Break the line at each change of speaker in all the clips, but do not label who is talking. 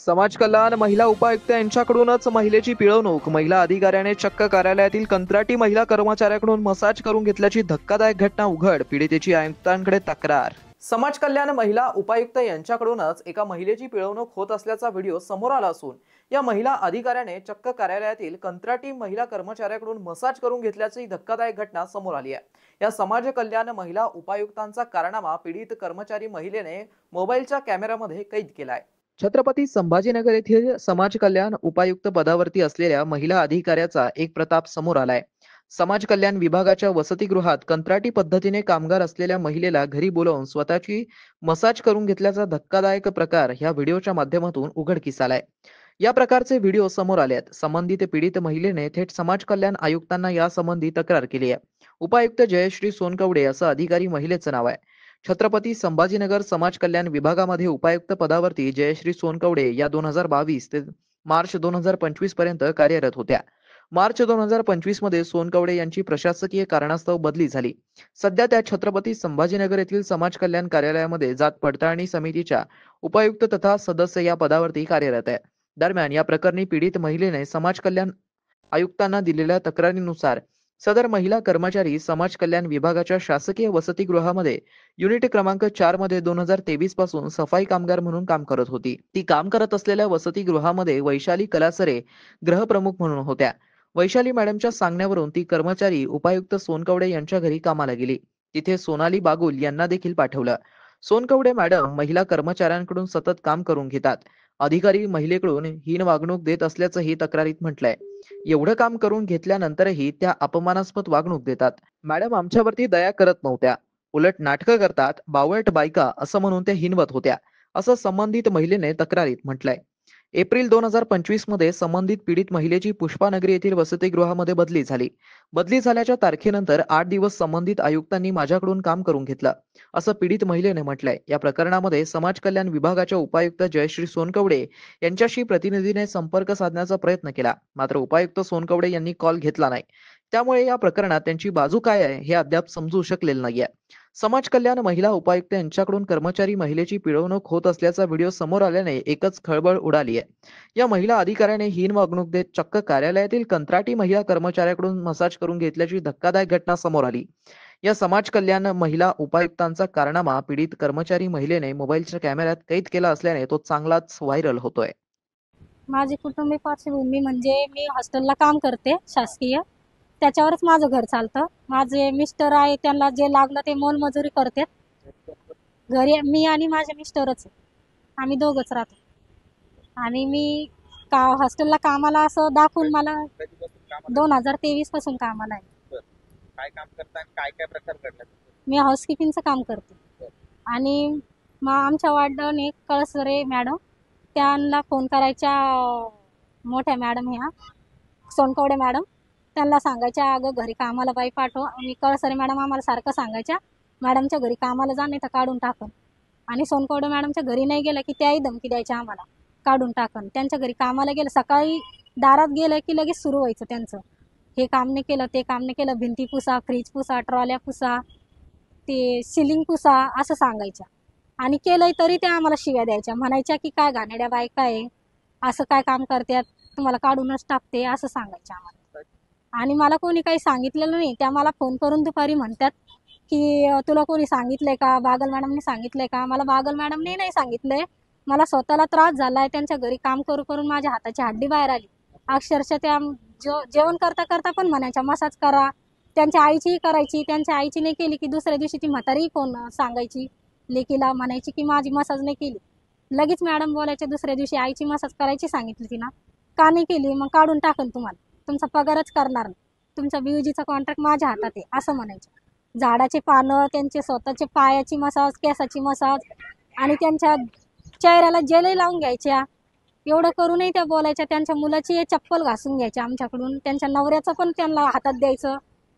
समाज कल्याण महिला उपायुक्त यांच्याकडूनच महिलेची पिळवणूक. महिला अधिकाऱ्याने चक्क कार्यालयातील कंत्राटी महिला कर्मचाऱ्याकडून मसाज करून घेतल्याची धक्कादायक घटना उघड. पीडितेची आयुक्तांकडे तक्रार. समाज कल्याण महिला उपायुक्त यांच्याकडूनच एका महिलेची पिळवणूक होत असल्याचा व्हिडिओ समोर आला असून या महिला अधिकाऱ्याने चक्क कार्यालयातील कंत्राटी महिला कर्मचाऱ्याकडून मसाज करून घेतल्याची धक्कादायक घटना समोर आली आहे. या समाज कल्याण महिला उपायुक्तांचा कारनामा पीडित कर्मचारी महिलेने मोबाईलच्या कॅमेऱ्यामध्ये कैद केलाय. छत्रपती संभाजीनगर येथील समाज कल्याण उपायुक्त पदावरती असलेल्या महिला अधिकाऱ्याचा एक प्रताप समोर आलाय. समाज कल्याण विभागाच्या वसतिगृहात कंत्राटी पद्धतीने कामगार असलेल्या महिलेला घरी बोलावून स्वतःची मसाज करून घेतल्याचा धक्कादायक प्रकार ह्या व्हिडिओच्या माध्यमातून उघडकीस आलाय. या प्रकारचे व्हिडिओ समोर आले आहेत. संबंधित पीडित महिलेने थेट समाज कल्याण आयुक्तांना यासंबंधी तक्रार केली आहे. उपायुक्त जयश्री सोनकवडे असं अधिकारी महिलेचं नाव आहे. छत्रपती संभाजीनगर समाज कल्याण विभागामध्ये उपायुक्त पदावरती जयश्री सोनकवडे या 2022 ते मार्च 2025 पर्यंत कार्यरत होत्या. मार्च 2025 मध्ये सोनकवडे यांची प्रशासकीय कारणास्तव बदली झाली. सध्या त्या छत्रपती संभाजीनगर येथील समाज कल्याण कार्यालयामध्ये जात पडताळणी समितीच्या उपायुक्त तथा सदस्य या पदावरती कार्यरत आहे. दरम्यान या प्रकरणी पीडित महिलेने समाज कल्याण आयुक्तांना दिलेल्या तक्रारीनुसार सदर महिला कर्मचारी समाज कल्याण विभागाच्या शासकीय वसतिगृहामध्ये युनिट क्रमांक 4 मध्ये 2023 पासून सफाई कामगार म्हणून काम करत होती. ती काम करत असलेल्या वसतिगृहामध्ये वैशाली कलासरे गृहप्रमुख म्हणून होत्या. वैशाली मॅडमच्या सांगण्यावरून ती कर्मचारी उपायुक्त सोनकवडे यांच्या घरी कामाला गेली. तिथे सोनाली बागुल यांना देखील पाठवलं. सोनकवडे मॅडम महिला कर्मचाऱ्यांकडून सतत काम करून घेतात. अधिकारी महिलेकडून हीन वागणूक देत असल्याचंही तक्रारीत म्हटलंय. एवढं काम करून घेतल्यानंतरही त्या अपमानास्पद वागणूक देतात. मॅडम आमच्यावरती दया करत नव्हत्या, उलट नाटकं करतात, बावळट बायका असं म्हणून त्या हिनवत होत्या, असं संबंधित महिलेने तक्रारीत म्हटलंय. एप्रिल 2025 मध्ये संबंधित पीडित महिलेची पुष्पानगरी येथील वसतिगृहामध्ये बदली झाली. बदली झाल्याच्या तारखेनंतर 8 दिवस संबंधित आयुक्तांनी माझ्याकडून काम करून घेतलं, असं पीडित महिलेने म्हटलंय. या प्रकरणामध्ये समाज कल्याण विभागाच्या उपायुक्त जयश्री सोनकवडे यांच्याशी प्रतिनिधीने संपर्क साधण्याचा प्रयत्न केला, मात्र उपायुक्त सोनकवडे यांनी कॉल घेतला नाही. त्यामुळे या प्रकरणात त्यांची बाजू काय आहे हे अद्याप समजू शकलेलं नाहीये. समाज कल्याण महिला उपायुक्त यांच्याकडून कर्मचारी महिलेची पिळवणूक होत असल्याचा व्हिडिओ समोर आल्याने एकच खळबळ उडाली आहे. या महिला अधिकाऱ्याने हीन वागणूक देत चक्क कार्यालयातील कंत्राटी महिला कर्मचाऱ्याकडून मसाज करून घेतल्याची धक्कादायक घटना समोर आली. या समाज कल्याण महिला उपायुक्तांचा कारनामा पीडित कर्मचारी महिलेने मोबाईलच्या कॅमेऱ्यात कैद केला असल्याने तो चांगलाच व्हायरल होतोय.
माझी कुटुंबीय पार्श्वभूमी म्हणजे मी हॉस्टेलला काम करते शासकीय, त्याच्यावरच माझं घर चालतं. माझे मिस्टर आहे, त्यांना जे लागलं ते मोलमजुरी करतात. घरी मी आणि माझे मिस्टरच आम्ही दोघंच राहतो. आणि मी हॉस्टेलला कामाला असं दाखवून मला 2023 पासून कामाला आहे.
काय काम करता, काय काय प्रकार घडला?
मी हाऊसकीपिंगचं काम करते. आणि मग आमच्या वार्डने कळसरे मॅडम त्यांना फोन करायच्या, मोठ्या मॅडम ह्या सोनकवडे मॅडम, त्यांना सांगायच्या अगं घरी कामाला बाई पाठव. आणि कळसरे मॅडम आम्हाला सारखं सांगायच्या मॅडमच्या घरी कामाला जा नाही तर काढून टाकन. आणि सोनकवडे मॅडमच्या घरी नाही गेलं की त्याही धमकी द्यायच्या आम्हाला काढून टाकन. त्यांच्या घरी कामाला गेलं, सकाळी दारात गेलं की लगेच सुरू व्हायचं त्यांचं, हे काम नाही केलं, ते काम नाही केलं, भिंती पुसा, फ्रीज पुसा, ट्रॉल्या पुसा, ते सिलिंग पुसा असं सांगायच्या. आणि केलंय तरी त्या आम्हाला शिव्या द्यायच्या, म्हणायच्या की काय घाणेड्या बायका आहे, असं काय काम करतात, तुम्हाला काढूनच टाकते असं सांगायच्या आम्हाला. आणि मला कोणी काही सांगितलेलं नाही. त्या मला फोन करून दुपारी म्हणतात की तुला कोणी सांगितलंय का, बागल मॅडमने सांगितलंय का? मला बागल मॅडमने नाही सांगितलंय, मला स्वतःला त्रास झालाय. त्यांच्या घरी काम करून करून माझ्या हाताची हड्डी बाहेर आली. अक्षरशः त्या जेवण करता करता पण म्हणायच्या मसाज करा. त्यांच्या आईचीही करायची, त्यांच्या आईची नाही केली की दुसऱ्या दिवशी ती म्हातारीही फोन सांगायची लेकीला, म्हणायची की माझी मसाज नाही केली. लगेच मॅडम बोलायच्या दुसऱ्या दिवशी आईची मसाज करायची सांगितली तिनं, का नाही केली, मग काढून टाकन तुम्हाला, तुमचा पगारच करणार नाही, तुमचा बीयूजीचा कॉन्ट्रॅक्ट माझ्या हातात आहे असं म्हणायचं. झाडाचे पानं, त्यांचे स्वतःचे पायाची मसाज, केसाची मसाज, आणि त्यांच्या चेहऱ्याला जेलही लावून घ्यायच्या. एवढं करूनही त्या बोलायच्या. त्यांच्या मुलाची चप्पल घासून घ्यायच्या आमच्याकडून. त्यांच्या नवऱ्याचं पण त्यांना हातात द्यायचं.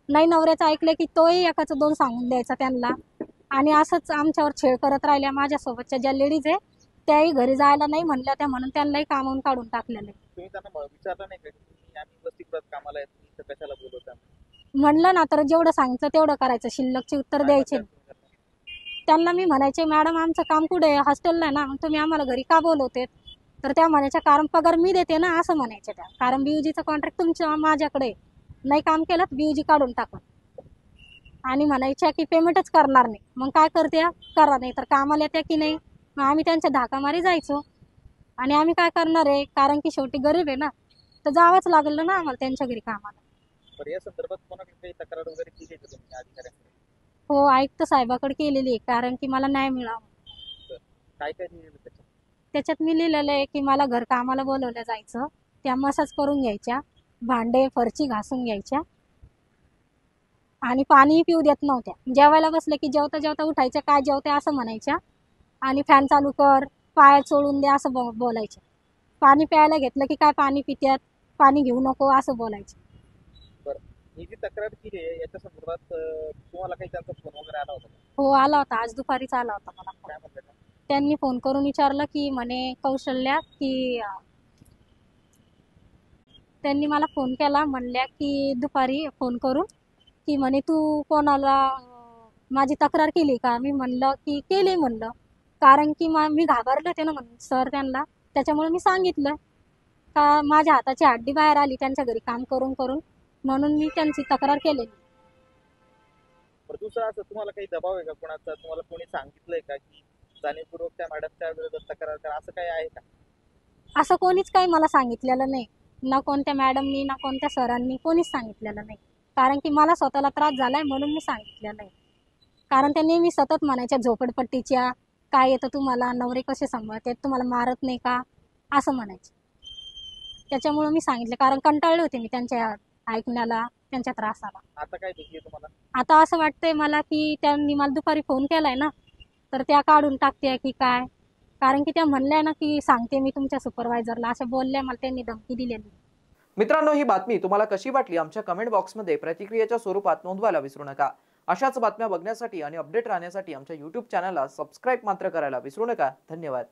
नाही नवऱ्याचं ऐकलं की तोही एकाचं दोन सांगून द्यायचा त्यांना. आणि असंच आमच्यावर छेड करत राहिल्या. माझ्यासोबतच्या ज्या लेडीज आहे त्याही घरी जायला नाही म्हणल्या त्या, म्हणून त्यांनाही कामावून काढून टाकलेलं.
तुम्ही त्यांना विचारलं नाही का की आम्ही वसतिगृहात कामाला आहे, तुम्ही कशाला बोलवता?
म्हणलं ना तर जेवढं सांगितलं तेवढं करायचं, शिल्लकचे उत्तर द्यायचे. त्यांना मी म्हणायचे मॅडम आमचं काम कुठे आहे, हॉस्टेलला आहे ना, तुम्ही आम्हाला घरी का बोलवते? तर त्या म्हणायच्या कारण पगार मी देते ना असं म्हणायच्या त्या, कारण बीयूजीचं कॉन्ट्रॅक्ट तुमच्या माझ्याकडे आहे. नाही काम केलं तर बीयूजी काढून टाका. आणि म्हणायच्या की पेमेंटच करणार नाही. मग काय करत्या, करा, नाही तर कामाला येत्या की नाही. मग आम्ही त्यांच्या धाकामारी जायचो. आणि आम्ही काय करणार आहे, कारण की शेवटी गरीब आहे ना, तर जावंच लागलं ना आम्हाला त्यांच्या घरी कामाला.
बरं, या संदर्भात कोणाकडे काही तक्रार वगैरे केली आहे का तुम्ही अधिकाऱ्यांकडे?
हो, आयुक्त साहेबाकडे केलेली आहे, कारण की मला न्याय मिळावा.
काय काय लिहिलेलं त्याच्यात?
त्याच्यात मी लिहिलेलं आहे की मला घर कामाला बोलवलं जायचं, त्या मसाज करून घ्यायच्या, भांडे फरची घासून घ्यायच्या, आणि पाणी पिऊ देत नव्हत्या. जेवायला बसले की जेवता जेवता उठायच्या, काय जेवते असं म्हणायच्या, आणि फॅन चालू कर, पाय चोळून दे असं बोलायच्या. पाणी प्यायला घेतलं की काय पाणी पित्यात, पाणी घेऊ नको असं बोलायचे.
बरं, ही जी तक्रार केली आहे याच्या संदर्भात तुम्हाला काही त्यांचा फोन वगैरे आला होता का?
हो, आला होता, आज दुपारीच आला होता मला फोन.
काय म्हणतात का?
त्यांनी फोन करून विचारलं की म्हणे कौशल्या की त्यांनी मला फोन केला, म्हणल्या की दुपारी फोन करून की म्हणे तू कोणाला माझी तक्रार केली का. मी म्हणलं की केली म्हणलं, कारण की मी घाबरले होते ना म्हणून सर त्यांना, त्याच्यामुळे मी सांगितलं का माझ्या हाताची हड्डी बाहेर आली त्यांच्या घरी काम करून करून, म्हणून मी त्यांची तक्रार केलेली.
बरं, दुसरं असं तुम्हाला काही दबाव आहे का कोणाचा? तुम्हाला कोणी सांगितलंय का की जाणीवपूर्वक त्या मॅडमच्या विरोधात तक्रार करा, असं काही आहे का?
असं कोणीच काही मला सांगितलेलं नाही, ना कोणत्या मॅडमनी ना कोणत्या सरांनी कोणीच सांगितलेलं नाही. कारण की मला स्वतःला त्रास झालाय म्हणून मी सांगितलेलं नाही. कारण त्या नेहमी सतत म्हणायच्या झोपडपट्टीच्या, काय येतं तुम्हाला, नवरे कसे सांभाळते, तुम्हाला मारत नाही का असं म्हणायचे. त्याच्यामुळे मी सांगितलं, कारण कंटाळले होते मी त्यांच्या ऐकण्याला, त्यांच्या त्रासाला.
आता काय भीती आहे तुम्हाला?
आता असं वाटतंय मला की त्यांनी मला दुपारी फोन केलाय ना, तर त्या काढून टाकते की काय. कारण की त्या म्हणल्या ना की सांगते मी तुमच्या सुपरवायझरला, अशा बोलल्या, मला त्यांनी धमकी दिलेली.
मित्रांनो, ही बातमी तुम्हाला कशी वाटली आमच्या कमेंट बॉक्समध्ये प्रतिक्रियेच्या स्वरूपात नोंदवायला विसरू नका. अशाच बातम्या बघण्यासाठी आणि अपडेट राहण्यासाठी आमच्या YouTube चॅनलला सबस्क्राईब मात्र करायला विसरू नका. धन्यवाद.